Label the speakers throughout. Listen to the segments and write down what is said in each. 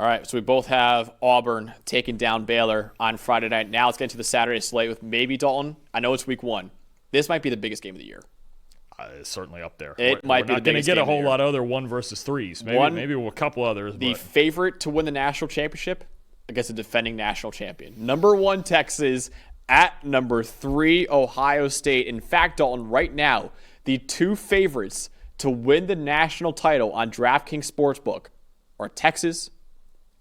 Speaker 1: All right, so we both have Auburn taking down Baylor on Friday night. Now let's get into the Saturday slate with maybe Dalton. I know it's week 1. This might be the biggest game of the year.
Speaker 2: It's certainly up there.
Speaker 1: We're not going to
Speaker 2: get a whole lot of other 1 versus 3s. Maybe a couple others.
Speaker 1: The favorite to win the national championship against the defending national champion. Number 1, Texas at number 3, Ohio State. In fact, Dalton, right now, the 2 favorites to win the national title on DraftKings Sportsbook are Texas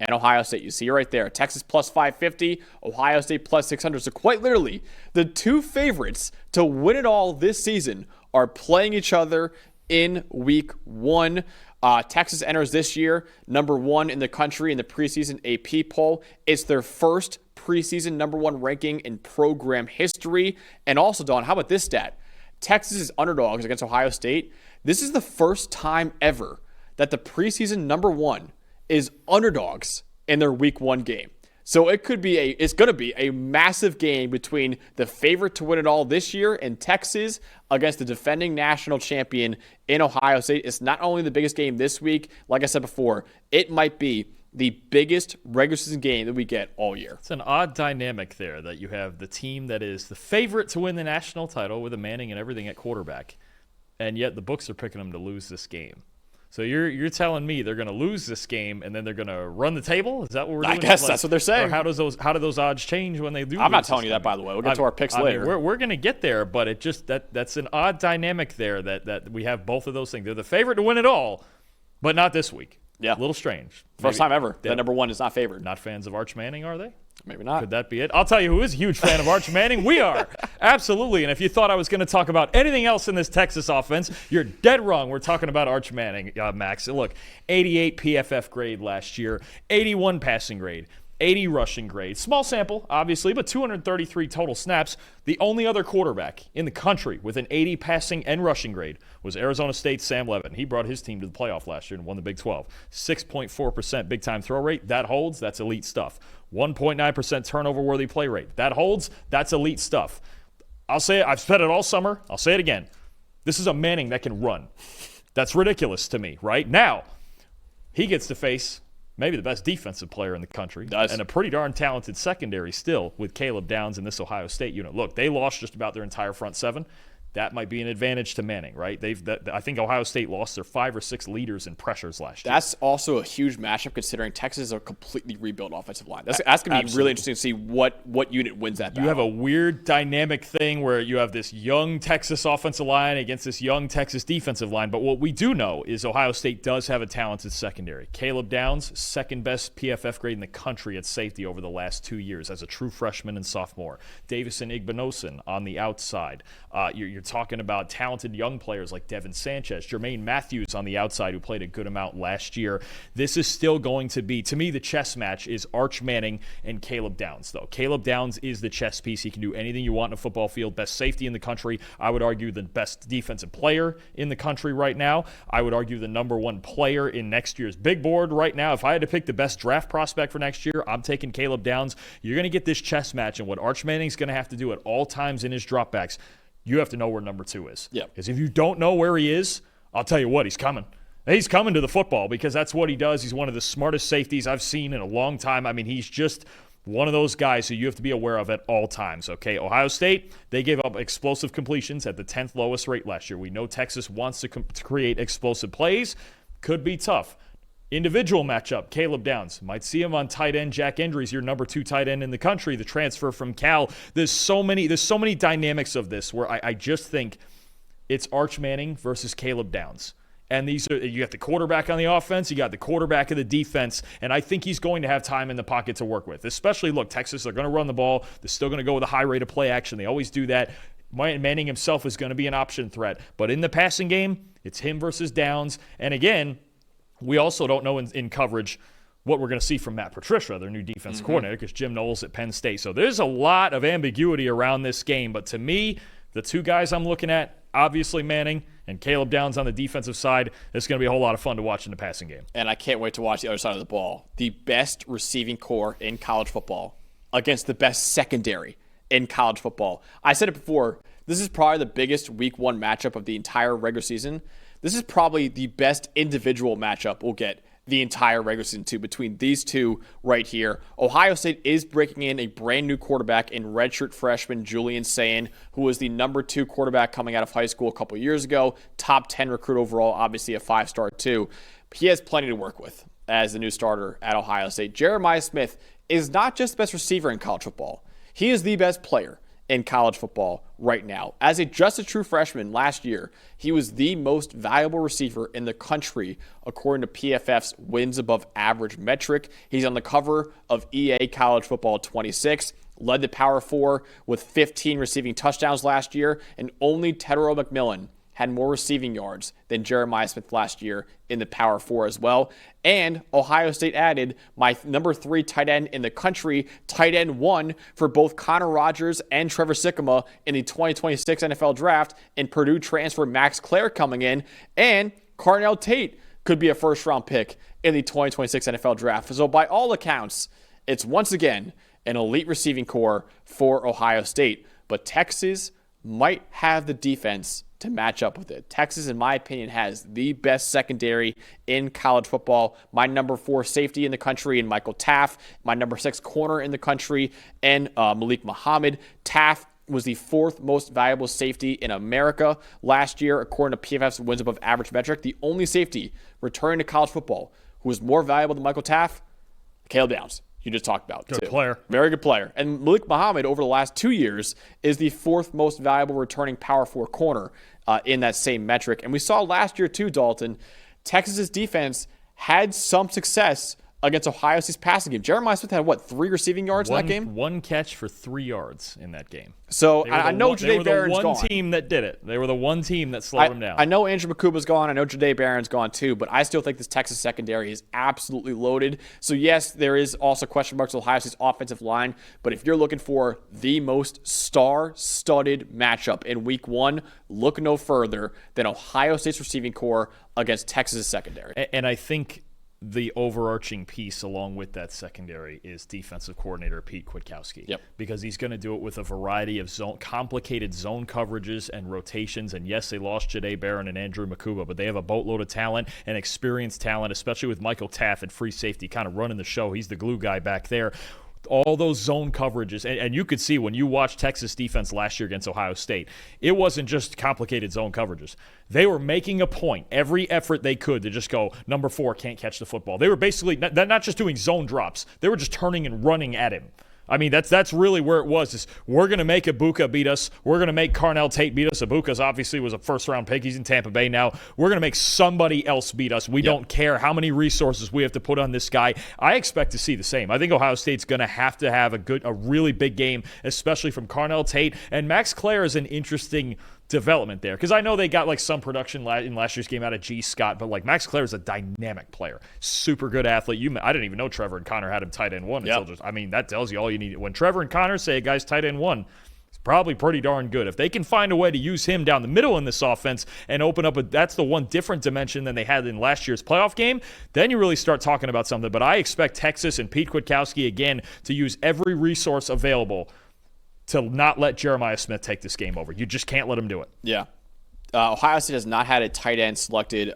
Speaker 1: and Ohio State. You see right there. Texas plus 550, Ohio State plus 600. So quite literally, the 2 favorites to win it all this season are playing each other in week 1. Texas enters this year number 1 in the country in the preseason AP poll. It's their first preseason number 1 ranking in program history. And also, Don, how about this stat? Texas is underdogs against Ohio State. This is the first time ever that the preseason number 1 is underdogs in their week 1 game. So it's going to be a massive game between the favorite to win it all this year in Texas against the defending national champion in Ohio State. It's not only the biggest game this week, like I said before, it might be the biggest regular season game that we get all year.
Speaker 2: It's an odd dynamic there that you have the team that is the favorite to win the national title with a Manning and everything at quarterback, and yet the books are picking them to lose this game. So you're telling me they're going to lose this game and then they're going to run the table? Is that what we're doing?
Speaker 1: I guess that's what they're saying.
Speaker 2: Or how do those odds change when they do?
Speaker 1: I'm not telling you that, by the way. We'll get to our picks later.
Speaker 2: We're going to get there, but it just that's an odd dynamic there that we have both of those things. They're the favorite to win it all, but not this week.
Speaker 1: Yeah,
Speaker 2: a little strange.
Speaker 1: First time ever that number 1 is not favored.
Speaker 2: Not fans of Arch Manning, are they?
Speaker 1: Maybe not.
Speaker 2: Could that be it? I'll tell you who is a huge fan of Arch Manning. We are. Absolutely. And if you thought I was going to talk about anything else in this Texas offense, you're dead wrong. We're talking about Arch Manning, Max. Look, 88 PFF grade last year, 81 passing grade, 80 rushing grade. Small sample, obviously, but 233 total snaps. The only other quarterback in the country with an 80 passing and rushing grade was Arizona State's Sam Levin. He brought his team to the playoff last year and won the Big 12. 6.4% big-time throw rate. That holds. That's elite stuff. 1.9% turnover-worthy play rate. That holds. That's elite stuff. I'll say it. I've said it all summer. I'll say it again. This is a Manning that can run. That's ridiculous to me, right? Now, he gets to face maybe the best defensive player in the country, and a pretty darn talented secondary still with Caleb Downs in this Ohio State unit. Look, they lost just about their entire front 7. That might be an advantage to Manning, right? I think Ohio State lost their 5 or 6 leaders in pressures last year.
Speaker 1: That's also a huge matchup considering Texas is a completely rebuilt offensive line. That's going to be really interesting to see what unit wins that battle.
Speaker 2: You have a weird dynamic thing where you have this young Texas offensive line against this young Texas defensive line. But what we do know is Ohio State does have a talented secondary. Caleb Downs, second best PFF grade in the country at safety over the last 2 years as a true freshman and sophomore. Davison Igbinosun on the outside. You're talking about talented young players like Devin Sanchez, Jermaine Matthews on the outside who played a good amount last year. This is still going to be, to me, the chess match is Arch Manning and Caleb Downs, though. Caleb Downs is the chess piece. He can do anything you want in a football field. Best safety in the country. I would argue the best defensive player in the country right now. I would argue the number 1 player in next year's big board right now. If I had to pick the best draft prospect for next year, I'm taking Caleb Downs. You're going to get this chess match, and what Arch Manning's going to have to do at all times in his dropbacks, you have to know where number 2 is.
Speaker 1: Yeah.
Speaker 2: Because if you don't know where he is, I'll tell you what, he's coming. He's coming to the football because that's what he does. He's one of the smartest safeties I've seen in a long time. I mean, he's just one of those guys who you have to be aware of at all times, okay? Ohio State, they gave up explosive completions at the 10th lowest rate last year. We know Texas wants to create explosive plays. Could be tough. Individual matchup, Caleb Downs. Might see him on tight end. Jack Endry's your number 2 tight end in the country, the transfer from Cal. There's so many dynamics of this where I just think it's Arch Manning versus Caleb Downs. And you got the quarterback on the offense, you got the quarterback of the defense, and I think he's going to have time in the pocket to work with. Especially, look, Texas, they're going to run the ball. They're still going to go with a high rate of play action. They always do that. Manning himself is going to be an option threat. But in the passing game, it's him versus Downs. And again, we also don't know in coverage what we're going to see from Matt Patricia, their new defense coordinator, because Jim Knowles at Penn State. So there's a lot of ambiguity around this game. But to me, the 2 guys I'm looking at, obviously Manning and Caleb Downs on the defensive side, it's going to be a whole lot of fun to watch in the passing game.
Speaker 1: And I can't wait to watch the other side of the ball. The best receiving core in college football against the best secondary in college football. I said it before, this is probably the biggest week 1 matchup of the entire regular season. This is probably the best individual matchup we'll get the entire regular season too. Between these two right here, Ohio State is breaking in a brand new quarterback in redshirt freshman Julian Sayin, who was the number 2 quarterback coming out of high school a couple years ago, top 10 recruit overall, obviously a 5-star too. He has plenty to work with as the new starter at Ohio State. Jeremiah Smith is not just the best receiver in college football. He is the best player in college football right now. As just a true freshman last year, he was the most valuable receiver in the country according to PFF's wins above average metric. He's on the cover of EA College Football 26, led the Power 4 with 15 receiving touchdowns last year, and only Tedero McMillan had more receiving yards than Jeremiah Smith last year in the Power 4 as well. And Ohio State added my number 3 tight end in the country, tight end 1 for both Connor Rogers and Trevor Sikkema in the 2026 NFL Draft, and Purdue transfer Max Clare coming in, and Carnell Tate could be a first-round pick in the 2026 NFL Draft. So by all accounts, it's once again an elite receiving core for Ohio State. But Texas might have the defense to match up with it. Texas, in my opinion, has the best secondary in college football. My number 4 safety in the country, and Michael Taff. My number 6 corner in the country, and Malik Muhammad. Taff was the 4th most valuable safety in America last year, according to PFF's wins above average metric. The only safety returning to college football who was more valuable than Michael Taff, Caleb Downs. You just talked about.
Speaker 2: Good player.
Speaker 1: Very good player. And Malik Muhammad, over the last 2 years, is the 4th most valuable returning Power 4 corner in that same metric. And we saw last year too, Dalton, Texas's defense had some success against Ohio State's passing game. Jeremiah Smith had, 3 receiving yards in that game?
Speaker 2: 1 catch for 3 yards in that game.
Speaker 1: So I know Jahdae Barron's gone.
Speaker 2: They were the one team that did it. They were the one team that slowed him down.
Speaker 1: I know Andrew Makuba's gone. I know Jahdae Barron's gone too, but I still think this Texas secondary is absolutely loaded. So yes, there is also question marks with Ohio State's offensive line, but if you're looking for the most star-studded matchup in week 1, look no further than Ohio State's receiving core against Texas' secondary.
Speaker 2: And I think the overarching piece along with that secondary is defensive coordinator Pete Kwiatkowski.
Speaker 1: Yep.
Speaker 2: Because he's going to do it with a variety of complicated zone coverages and rotations. And yes, they lost Jahdae Barron and Andrew Makuba, but they have a boatload of talent and experienced talent, especially with Michael Taff at free safety kind of running the show. He's the glue guy back there. All those zone coverages, and you could see when you watched Texas defense last year against Ohio State, it wasn't just complicated zone coverages. They were making a point, every effort they could, to just go, number 4 can't catch the football. They were basically not just doing zone drops. They were just turning and running at him. I mean, that's really where it was. Is we're going to make Ibuka beat us. We're going to make Carnell Tate beat us. Ibuka's obviously was a first-round pick. He's in Tampa Bay now. We're going to make somebody else beat us. We don't care how many resources we have to put on this guy. I expect to see the same. I think Ohio State's going to have a really big game, especially from Carnell Tate. And Max Clare is an interesting development there, because I know they got some production in last year's game out of G. Scott, but Max Clare is a dynamic player, super good athlete. I didn't even know Trevor and Connor had him tight end 1 until that tells you all you need. When Trevor and Connor say a guy's tight end 1, it's probably pretty darn good. If they can find a way to use him down the middle in this offense and open up that's the one different dimension than they had in last year's playoff game, then you really start talking about something. But I expect Texas and Pete Kwiatkowski again to use every resource available to not let Jeremiah Smith take this game over. You just can't let him do it.
Speaker 1: Yeah. Ohio State has not had a tight end selected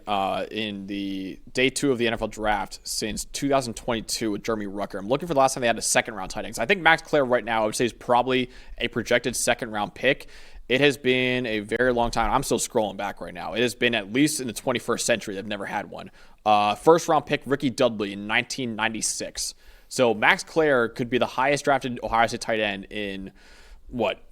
Speaker 1: in the day 2 of the NFL draft since 2022 with Jeremy Rucker. I'm looking for the last time they had a second-round tight end. I think Max Clare right now, I would say, is probably a projected second-round pick. It has been a very long time. I'm still scrolling back right now. It has been at least in the 21st century. They've never had one. First-round pick Ricky Dudley in 1996. So Max Clare could be the highest drafted Ohio State tight end in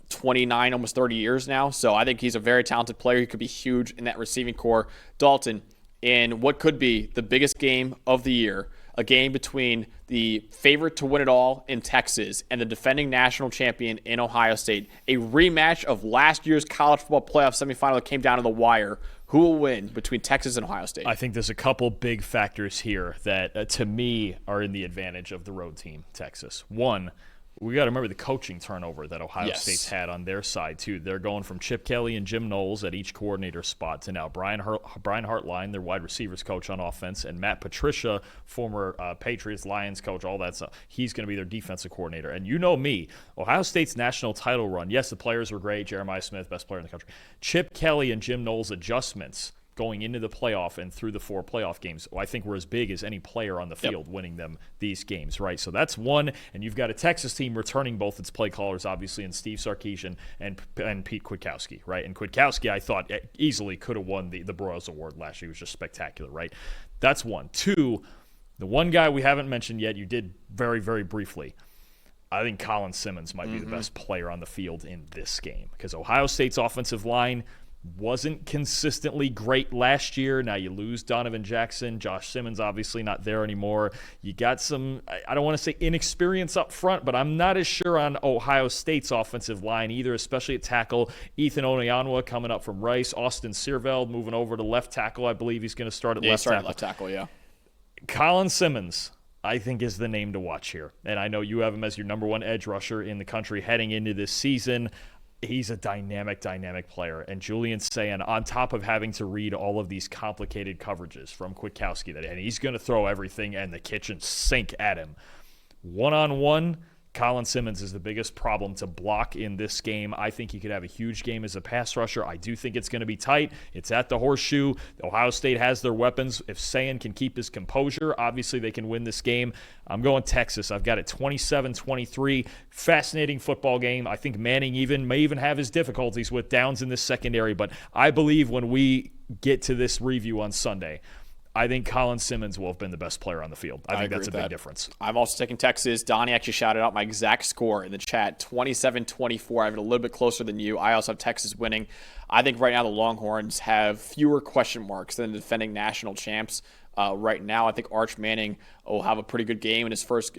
Speaker 1: 29, almost 30 years now. So I think he's a very talented player. He could be huge in that receiving core. Dalton, in what could be the biggest game of the year, a game between the favorite to win it all in Texas and the defending national champion in Ohio State, a rematch of last year's college football playoff semifinal that came down to the wire. Who will win between Texas and Ohio State?
Speaker 2: I think there's a couple big factors here that, to me, are in the advantage of the road team, Texas. One, we got to remember the coaching turnover that Ohio State's had on their side, too. They're going from Chip Kelly and Jim Knowles at each coordinator spot to now Brian Hartline, their wide receivers coach on offense, and Matt Patricia, former Patriots, Lions coach, all that stuff. He's going to be their defensive coordinator. And you know me, Ohio State's national title run, yes, the players were great. Jeremiah Smith, best player in the country. Chip Kelly and Jim Knowles' adjustments going into the playoff and through the 4 playoff games, I think were as big as any player on the field winning them these games, right? So that's one, and you've got a Texas team returning both its play callers, obviously, in Steve Sarkisian and Pete Kwiatkowski, right? And Kwiatkowski, I thought, easily could have won the Broyles Award last year. He was just spectacular, right? That's one. Two, the one guy we haven't mentioned yet, you did very, very briefly. I think Colin Simmons might be the best player on the field in this game because Ohio State's offensive line wasn't consistently great last year. Now you lose Donovan Jackson. Josh Simmons obviously not there anymore. You got some, I don't want to say inexperience up front, but I'm not as sure on Ohio State's offensive line either, especially at tackle. Ethan Oneonwa coming up from Rice. Austin Searveld moving over to left tackle. I believe he's going to start at left tackle.
Speaker 1: Left tackle, yeah.
Speaker 2: Colin Simmons, I think, is the name to watch here. And I know you have him as your number 1 edge rusher in the country heading into this season. He's a dynamic player. And Julian saying, on top of having to read all of these complicated coverages from Kwiatkowski, and he's going to throw everything and the kitchen sink at him. One-on-one, Colin Simmons is the biggest problem to block in this game. I think he could have a huge game as a pass rusher. I do think it's going to be tight. It's at the Horseshoe. Ohio State has their weapons. If Sayin can keep his composure, obviously they can win this game. I'm going Texas. I've got it 27-23. Fascinating football game. I think Manning may even have his difficulties with downs in this secondary, but I believe when we get to this review on Sunday, I think Colin Simmons will have been the best player on the field. I think that's a big difference.
Speaker 1: I'm also taking Texas. Donnie actually shouted out my exact score in the chat, 27-24. I have it a little bit closer than you. I also have Texas winning. I think right now the Longhorns have fewer question marks than the defending national champs. Right now, I think Arch Manning will have a pretty good game in his first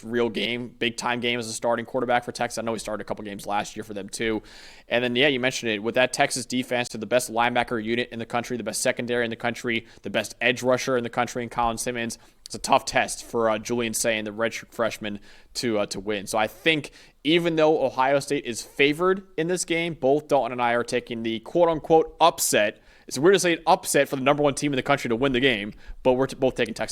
Speaker 1: real game, big-time game as a starting quarterback for Texas. I know he started a couple games last year for them too. And then, you mentioned it. With that Texas defense, they're the best linebacker unit in the country, the best secondary in the country, the best edge rusher in the country in Colin Simmons. It's a tough test for Julian Sayin, the redshirt freshman, to win. So I think even though Ohio State is favored in this game, both Dalton and I are taking the quote-unquote upset. It's weird to say an upset for the number 1 team in the country to win the game, but we're both taking Texas.